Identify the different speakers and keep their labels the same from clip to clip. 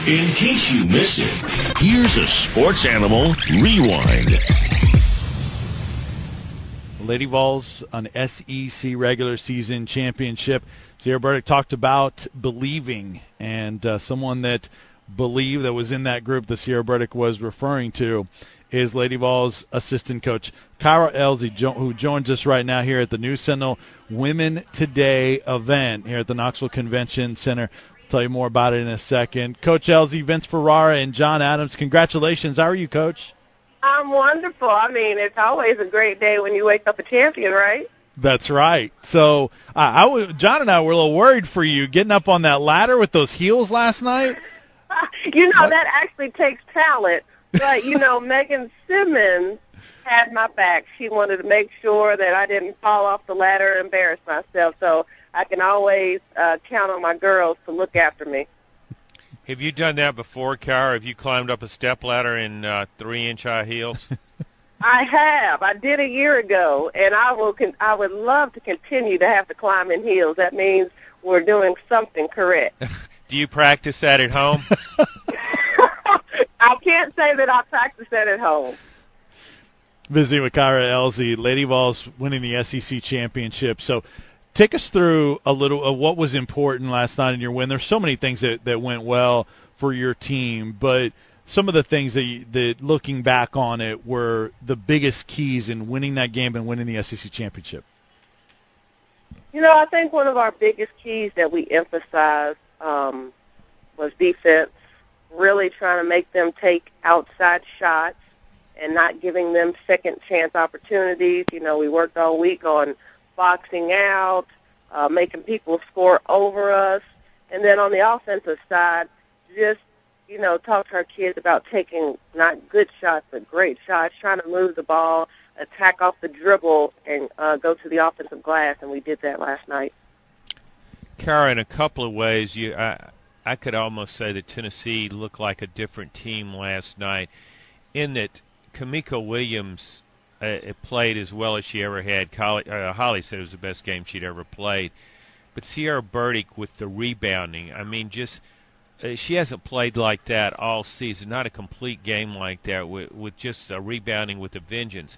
Speaker 1: In case you missed it, here's a Sports Animal Rewind.
Speaker 2: Lady Vols, an SEC regular season championship. Sierra Burdick talked about believing, and someone that believed that was in that group that Sierra Burdick was referring to is Lady Vols assistant coach Kyra Elzy, who joins us right now here at the News Sentinel Women Today event here at the Knoxville Convention Center. I'll tell you more about it in a second. Coach Elzy, Vince Ferrara, and John Adams, congratulations. How are you, Coach?
Speaker 3: I'm wonderful. I mean, it's always a great day when you wake up a champion, right?
Speaker 2: That's right. So John and I were a little worried for you getting up on that ladder with those heels last night.
Speaker 3: That actually takes talent. But, Megan Simmons had my back. She wanted to make sure that I didn't fall off the ladder and embarrass myself. So I can always count on my girls to look after me.
Speaker 4: Have you done that before, Kyra? Have you climbed up a stepladder in 3-inch high heels?
Speaker 3: I have. I did a year ago, and I would love to continue to have to climb in heels. That means we're doing something correct.
Speaker 4: Do you practice that at home?
Speaker 3: I can't say that I practice that at home.
Speaker 2: Visiting with Kyra Elzy, Lady Vols winning the SEC championship. So take us through a little of what was important last night in your win. There's so many things that went well for your team, but some of the things that looking back on it were the biggest keys in winning that game and winning the SEC championship.
Speaker 3: I think one of our biggest keys that we emphasized was defense, really trying to make them take outside shots and not giving them second chance opportunities. We worked all week on boxing out, making people score over us. And then on the offensive side, just, talk to our kids about taking not good shots, but great shots, trying to move the ball, attack off the dribble, and go to the offensive glass, and we did that last night.
Speaker 4: Kyra, in a couple of ways, I could almost say that Tennessee looked like a different team last night in that Kamiko Williams played as well as she ever had. Holly said it was the best game she'd ever played. But Sierra Burdick with the rebounding, she hasn't played like that all season, not a complete game like that with just rebounding with a vengeance.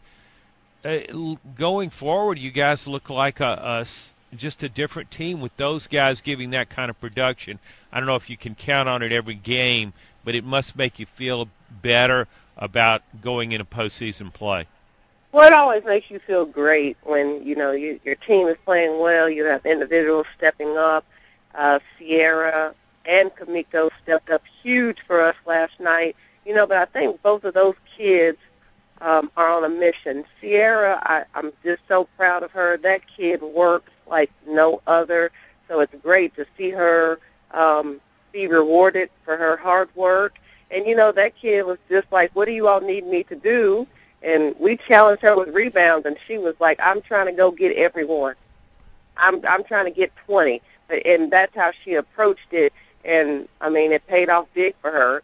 Speaker 4: Going forward, you guys look like just a different team with those guys giving that kind of production. I don't know if you can count on it every game, but it must make you feel better about going into postseason play.
Speaker 3: Well, it always makes you feel great when, your team is playing well. You have individuals stepping up. Sierra and Kamiko stepped up huge for us last night. But I think both of those kids are on a mission. Sierra, I'm just so proud of her. That kid works like no other. So it's great to see her be rewarded for her hard work. And, that kid was just like, what do you all need me to do? And we challenged her with rebounds, and she was like, I'm trying to go get everyone. I'm trying to get 20. And that's how she approached it. And, it paid off big for her.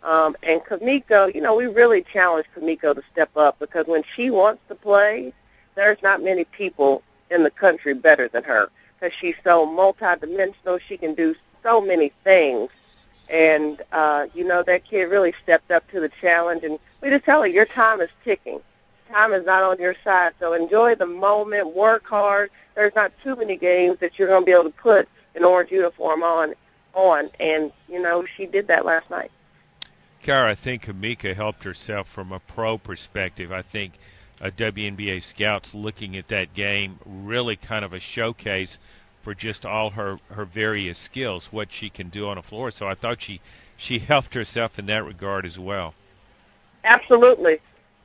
Speaker 3: And Kamiko, we really challenged Kamiko to step up because when she wants to play, there's not many people in the country better than her because she's so multidimensional. She can do so many things. And, that kid really stepped up to the challenge. And we just tell her, your time is ticking. Time is not on your side. So enjoy the moment, work hard. There's not too many games that you're going to be able to put an orange uniform on. And, she did that last night.
Speaker 4: Kyra, I think Kamika helped herself from a pro perspective. I think WNBA scouts looking at that game really kind of a showcase for just all her various skills, what she can do on a floor. So I thought she helped herself in that regard as well.
Speaker 3: Absolutely.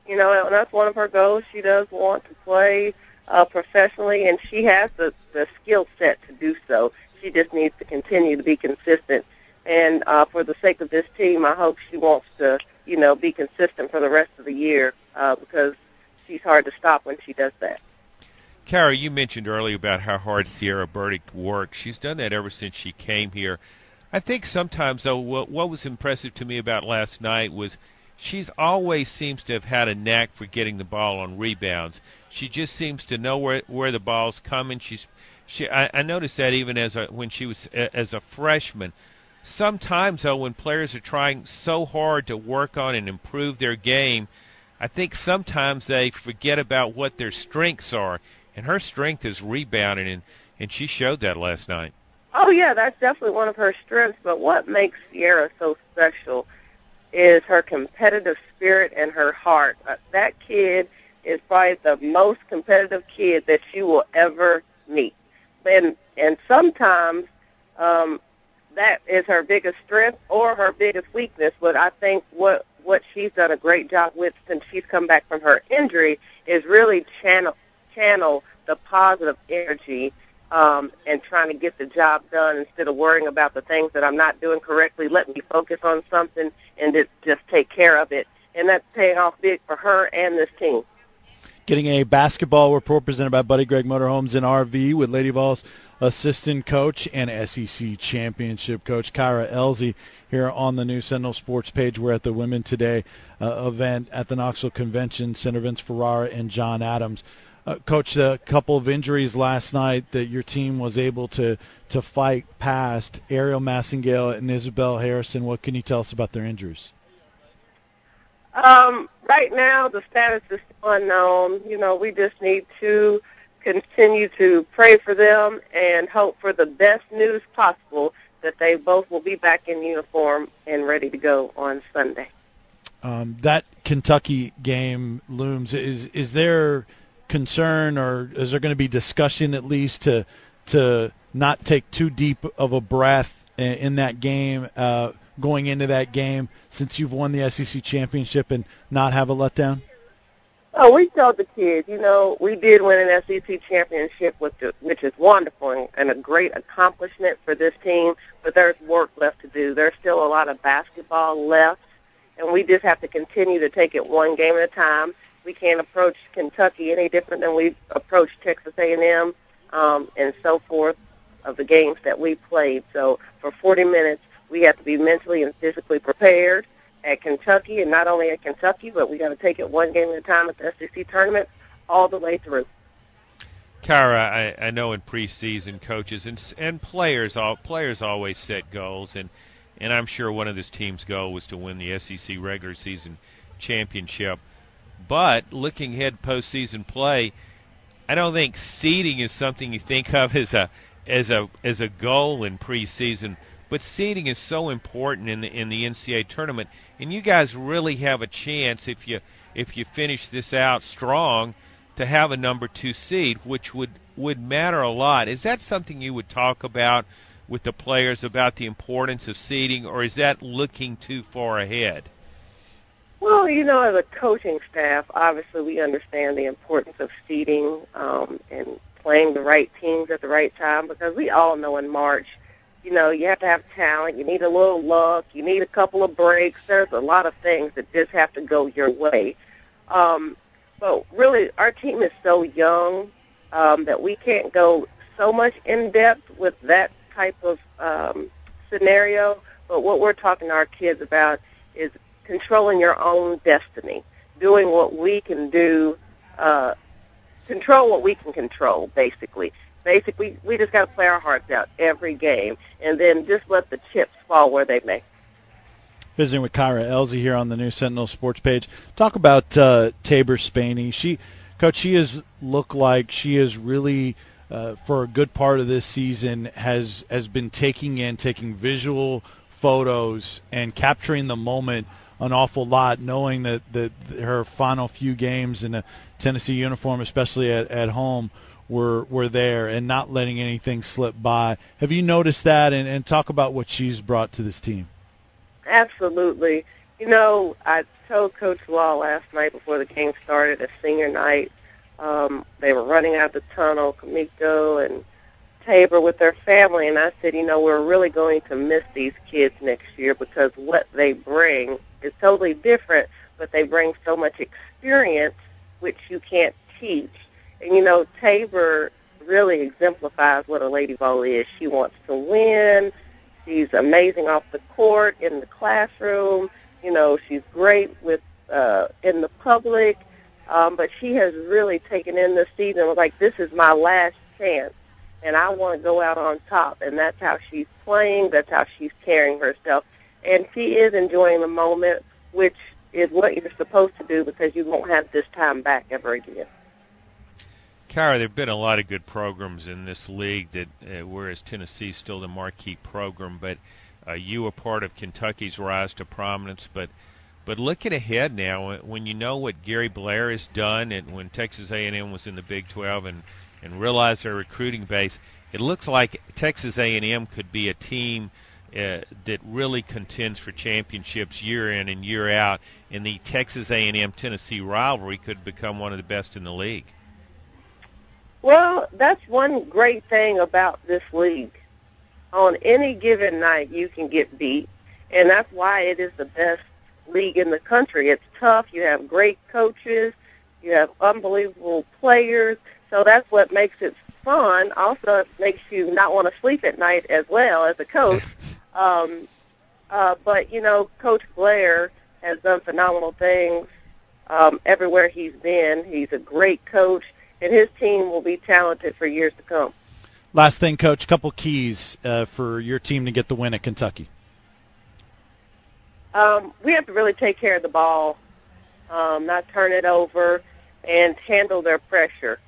Speaker 3: And that's one of her goals. She does want to play professionally, and she has the skill set to do so. She just needs to continue to be consistent. And for the sake of this team, I hope she wants to, be consistent for the rest of the year because she's hard to stop when she does that.
Speaker 4: Kyra, you mentioned earlier about how hard Sierra Burdick works. She's done that ever since she came here. I think sometimes, though, what was impressive to me about last night was she's always seems to have had a knack for getting the ball on rebounds. She just seems to know where the ball's coming. I noticed that even when she was as a freshman. sometimes, though, when players are trying so hard to work on and improve their game, I think sometimes they forget about what their strengths are. And her strength is rebounding, and she showed that last night.
Speaker 3: Oh, yeah, that's definitely one of her strengths. But what makes Sierra so special is her competitive spirit and her heart. That kid is probably the most competitive kid that you will ever meet. And sometimes that is her biggest strength or her biggest weakness. But I think what she's done a great job with since she's come back from her injury is really channel the positive energy and trying to get the job done instead of worrying about the things that I'm not doing correctly. Let me focus on something and just take care of it. And that's paying off big for her and this team.
Speaker 2: Getting a basketball report presented by Buddy Greg Motorhomes and RV with Lady Vols assistant coach and SEC championship coach Kyra Elzy here on the new Sentinel Sports Page. We're at the Women Today event at the Knoxville Convention Center. Vince Ferrara and John Adams. Coach, a couple of injuries last night that your team was able to fight past. Ariel Massingale and Isabel Harrison, what can you tell us about their injuries?
Speaker 3: Right now, the status is unknown. You know, we just need to continue to pray for them and hope for the best news possible that they both will be back in uniform and ready to go on Sunday.
Speaker 2: That Kentucky game looms. Is there concern, or is there going to be discussion at least to not take too deep of a breath in that game going into that game, since you've won the SEC championship, and not have a letdown?
Speaker 3: Oh, we told the kids, you know, we did win an SEC championship, which is wonderful and a great accomplishment for this team, but there's work left to do. There's still a lot of basketball left, and we just have to continue to take it one game at a time. We can't approach Kentucky any different than we approached Texas A&M and so forth of the games that we played. So for 40 minutes, we have to be mentally and physically prepared at Kentucky, and not only at Kentucky, but we got to take it one game at a time at the SEC tournament all the way through.
Speaker 4: Kyra, I know in preseason, coaches and players always set goals, and I'm sure one of this team's goal was to win the SEC regular season championship. But looking ahead postseason play, I don't think seeding is something you think of as a goal in preseason. But seeding is so important in the NCAA tournament, and you guys really have a chance if you finish this out strong to have a number 2 seed, which would matter a lot. Is that something you would talk about with the players about the importance of seeding, or is that looking too far ahead?
Speaker 3: Well, you know, as a coaching staff, obviously we understand the importance of seeding and playing the right teams at the right time, because we all know in March, you know, you have to have talent, you need a little luck, you need a couple of breaks. There's a lot of things that just have to go your way. But really, our team is so young that we can't go so much in depth with that type of scenario. But what we're talking to our kids about is controlling your own destiny, doing what we can do, control what we can control, basically. Basically, we just got to play our hearts out every game, and then just let the chips fall where they may.
Speaker 2: Visiting with Kyra Elzy here on the new Sentinel Sports Page. Talk about Tabor Spaney. Coach, she has looked like she is really, for a good part of this season, has been taking visual photos and capturing the moment an awful lot, knowing that her final few games in a Tennessee uniform, especially at home, were there, and not letting anything slip by. Have you noticed that, and talk about what she's brought to this team?
Speaker 3: Absolutely. You know, I told Coach Law last night before the game started, a senior night, they were running out the tunnel, Kamiko and Tabor with their family, and I said, you know, we're really going to miss these kids next year, because what they bring is totally different, but they bring so much experience, which you can't teach. And, you know, Tabor really exemplifies what a Lady Vol is. She wants to win. She's amazing off the court, in the classroom. You know, she's great with in the public. But she has really taken in this season, like, this is my last chance and I want to go out on top. And that's how she's playing. That's how she's carrying herself. And she is enjoying the moment, which is what you're supposed to do because you won't have this time back ever again.
Speaker 4: Kyra, there have been a lot of good programs in this league that, whereas Tennessee's still the marquee program, but you were part of Kentucky's rise to prominence. But looking ahead now, when you know what Gary Blair has done, and when Texas A&M was in the Big 12 and realized their recruiting base, it looks like Texas A&M could be a team that really contends for championships year in and year out, and the Texas A&M Tennessee rivalry could become one of the best in the league.
Speaker 3: Well, that's one great thing about this league. On any given night, you can get beat, and that's why it is the best league in the country. It's tough. You have great coaches. You have unbelievable players. So that's what makes it fun. Also, it makes you not want to sleep at night as well as a coach. But, you know, Coach Blair has done phenomenal things everywhere he's been. He's a great coach, and his team will be talented for years to come.
Speaker 2: Last thing, Coach, a couple keys for your team to get the win at Kentucky.
Speaker 3: We have to really take care of the ball, not turn it over, and handle their pressure.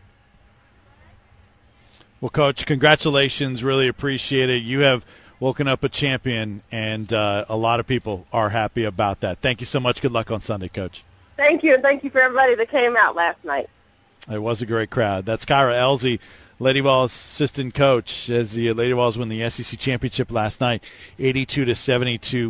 Speaker 2: Well, Coach, congratulations. Really appreciate it. You have woken up a champion, and a lot of people are happy about that. Thank you so much. Good luck on Sunday, Coach.
Speaker 3: Thank you, and thank you for everybody that came out last night.
Speaker 2: It was a great crowd. That's Kyra Elzy, Lady Vols assistant coach, as the Lady Vols win the SEC championship last night, 82-72.